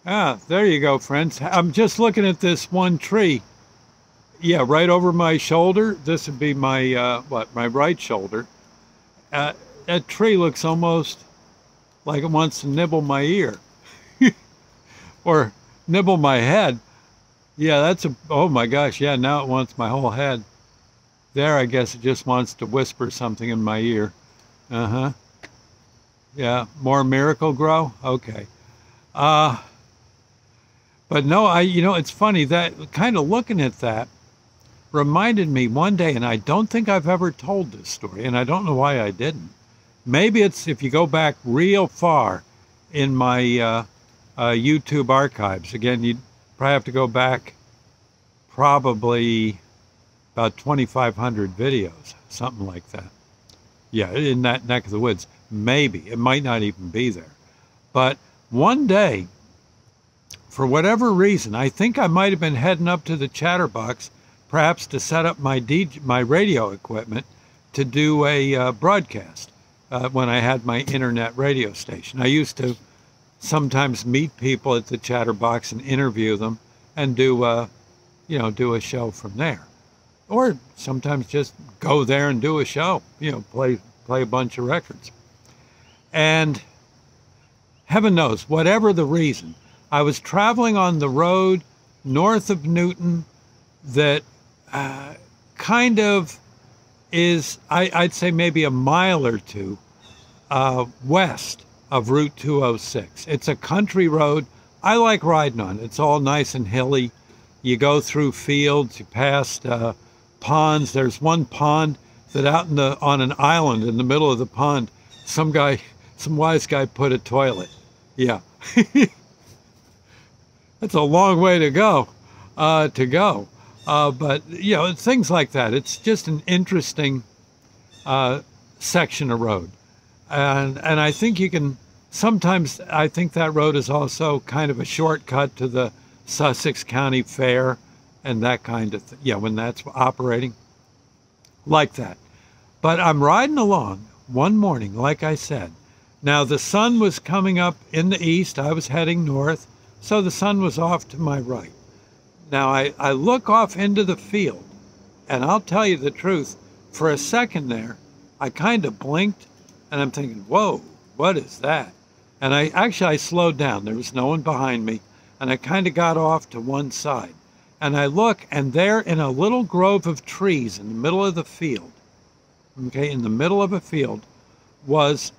Ah, there you go, friends. I'm just looking at this one tree. Yeah, right over my shoulder. This would be my my right shoulder. Uh, that tree looks almost like it wants to nibble my ear or nibble my head. Yeah, that's a. Oh my gosh, yeah. Now it wants my whole head. There, I guess it just wants to whisper something in my ear. Uh huh. Yeah, more miracle grow. Okay. Uh, but no, it's funny that kind of looking at that reminded me one day, and I don't think I've ever told this story, and I don't know why I didn't. Maybe it's if you go back real far in my YouTube archives. Again, you'd probably have to go back probably about 2,500 videos, something like that. Yeah, in that neck of the woods. Maybe. It might not even be there. But one day, for whatever reason, I think I might have been heading up to the Chatterbox, perhaps to set up my radio equipment to do a broadcast when I had my internet radio station. I used to sometimes meet people at the Chatterbox and interview them and do a show from there. Or sometimes just go there and do a show, play a bunch of records. And heaven knows, whatever the reason, I was traveling on the road north of Newton that kind of is, I'd say maybe a mile or two west of Route 206. It's a country road. I like riding on it. It's all nice and hilly. You go through fields, you pass ponds. There's one pond that out on an island in the middle of the pond, some wise guy put a toilet. Yeah. That's a long way to go. But things like that. It's just an interesting section of road. And I think sometimes I think that road is also kind of a shortcut to the Sussex County Fair and that kind of thing. Yeah, when that's operating like that. But I'm riding along one morning, like I said. Now the sun was coming up in the east. I was heading north, so the sun was off to my right. Now I look off into the field, and I'll tell you the truth, for a second there, I kind of blinked, and I'm thinking, whoa, what is that? And I slowed down. There was no one behind me, and I kind of got off to one side. And I look, and there in a little grove of trees in the middle of the field, okay, in the middle of a field, was,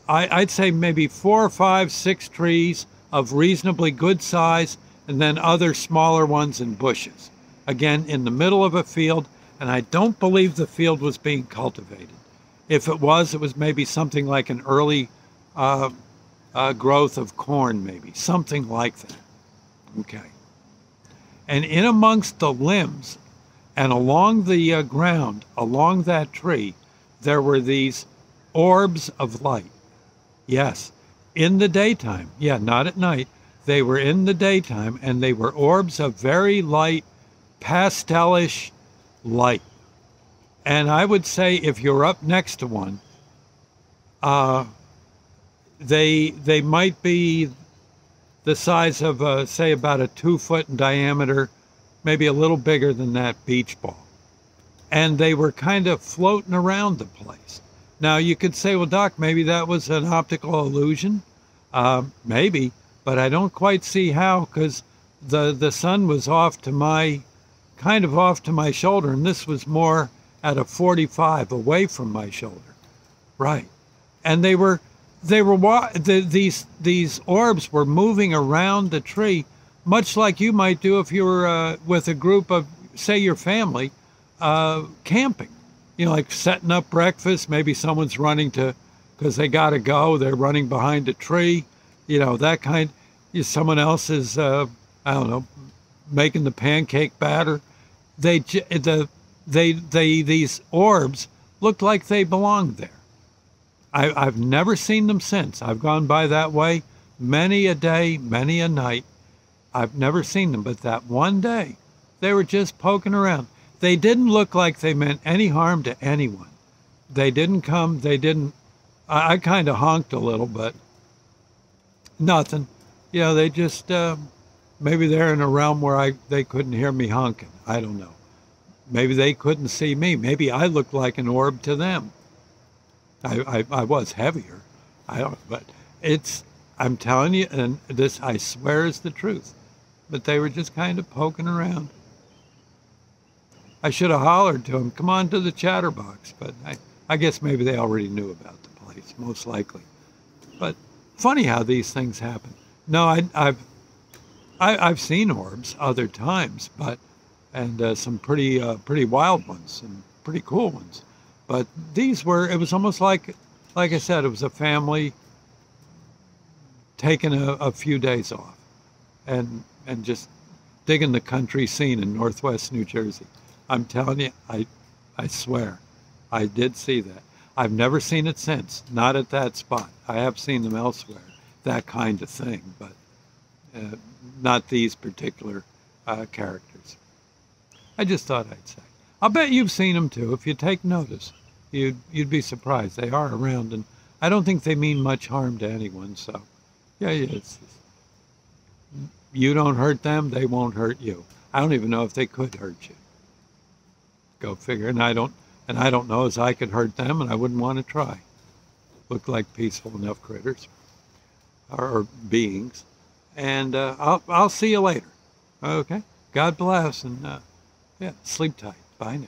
I'd say maybe 4 or 5, 6 trees of reasonably good size, and then other smaller ones in bushes. Again, in the middle of a field, and I don't believe the field was being cultivated. If it was maybe something like an early growth of corn, maybe, something like that. Okay. And in amongst the limbs and along the ground, along that tree, there were these orbs of light. Yes, in the daytime. Yeah, not at night. They were in the daytime, and they were orbs of very light, pastelish light. And I would say if you're up next to one, they might be the size of, say, about a 2-foot in diameter, maybe a little bigger than that beach ball. And they were kind of floating around the place. Now, you could say, well, Doc, maybe that was an optical illusion. Maybe, but I don't quite see how, because the sun was kind of off to my shoulder, and this was more at a 45 away from my shoulder. Right. And these orbs were moving around the tree, much like you might do if you were with a group of, say, your family, camping. Like setting up breakfast. Maybe someone's running because they got to go. They're running behind a tree. That kind. Someone else is, I don't know, making the pancake batter. These orbs looked like they belonged there. I've never seen them since. I've gone by that way many a day, many a night. I've never seen them, but that one day, they were just poking around. They didn't look like they meant any harm to anyone. They didn't come, I kind of honked a little, but nothing. they just maybe they're in a realm where they couldn't hear me honking. I don't know. Maybe they couldn't see me. Maybe I looked like an orb to them. I was heavier. I don't, but it's, I'm telling you, and this, I swear, is the truth. But they were just kind of poking around. I should have hollered to them, come on to the chatterbox, but I guess maybe they already knew about the place, most likely. But funny how these things happen. No, I've seen orbs other times, but and some pretty wild ones and pretty cool ones. But these were, it was almost like I said, it was a family taking a few days off and just digging the country scene in Northwest New Jersey. I'm telling you, I swear, I did see that. I've never seen it since, not at that spot. I have seen them elsewhere, that kind of thing, but not these particular characters. I just thought I'd say. I'll bet you've seen them too. If you take notice, you'd be surprised. They are around, and I don't think they mean much harm to anyone. So, yeah, you don't hurt them, they won't hurt you. I don't even know if they could hurt you. Go figure. And I don't know as I could hurt them, and I wouldn't want to try. Look like peaceful enough critters or beings. And I'll see you later. Okay. God bless, and yeah, sleep tight. Bye now.